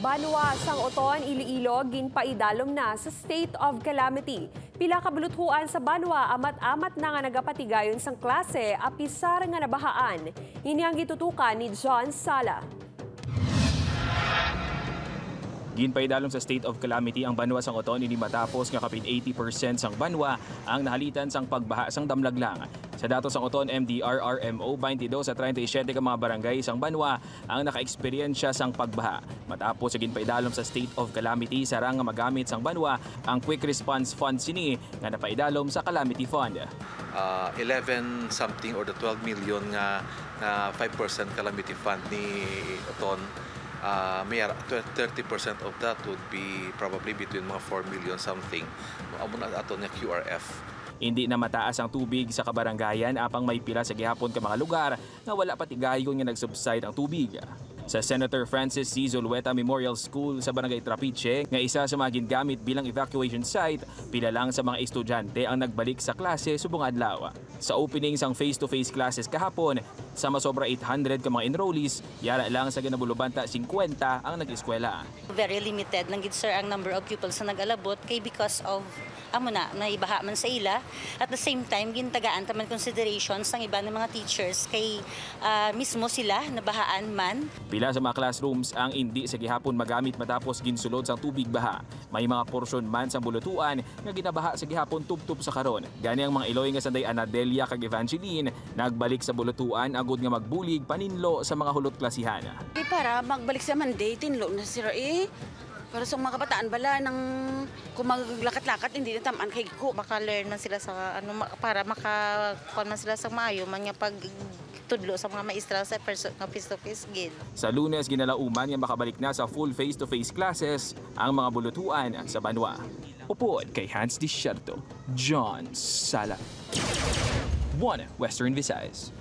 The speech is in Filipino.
Banwa, Sangoton, Iloilo, ginpaidalom na sa state of calamity. Pila ka buluthuan sa Banwa, amat-amat na nga nagapatigayon sang klase, apisar nga nabahaan. Ini ang gitutukan ni John Sala. Ginpaidalom sa state of calamity ang Banwa Sangoton ini matapos nga kapin 80% sang Banwa ang nahalitan sang pagbaha sang damlaglang. Sa datos sang Oton MDRRMO, 22 sa 37 ka mga barangay sang Banwa ang naka-eksperyensya sang pagbaha. Matapos sa ginpaidalom sa state of calamity, sarang nga magamit sang Banwa ang Quick Response Fund sini nga napaidalom sa Calamity Fund. 11 something or the 12 million nga 5% calamity fund ni Oton. May 30% of that would be probably between mga 4 million something. Amo na ato nga QRF. Hindi na mataas ang tubig sa kabaranggayan apang may pila sa gihapon ka mga lugar nga wala patigayon nga nag-subside ang tubig. Sa Senator Francis C. Zulueta Memorial School sa Barangay Trapiche, nga isa sa mga gingamit bilang evacuation site, pila lang sa mga estudyante ang nagbalik sa klase subong adlaw. Sa opening sang face-to-face classes kahapon, sa masobra 800 ka mga enrollees, yara lang sa ginabulubanta 50 ang nag-eskwela. Very limited lang gid sir ang number of pupils na nag-alabot kay because of amo na naibaha man sa ila. At the same time gintagaan taman considerations sang iba ng mga teachers kay mismo sila nabahaan man. Pila sa mga classrooms ang hindi sa gihapon magamit matapos ginsulod sang tubig baha. May mga porsyon man sa bulutuan nga ginabaha sa gihapon tubtub sa karon. Gani ang mga Iloy nga sanday Anadelia kag Evangeline nagbalik sa bulutuan agud nga magbulig paninlo sa mga hulot klasihan. Para magbalik sa Monday tinlo na sila para sa mga kabataan bala nang kung maglakat-lakat hindi na tamaan kay ko. Maka-learn man sila sa para makakuan man sila sa maayo man nga pag tudlo sa mga maestra sa face-to-face gid. Sa Lunes ginalauman nga makabalik na sa full face-to-face classes ang mga bulutuan sa Banwa. Upod kay Hans Desierto, John Sala. 1 Western Visayas.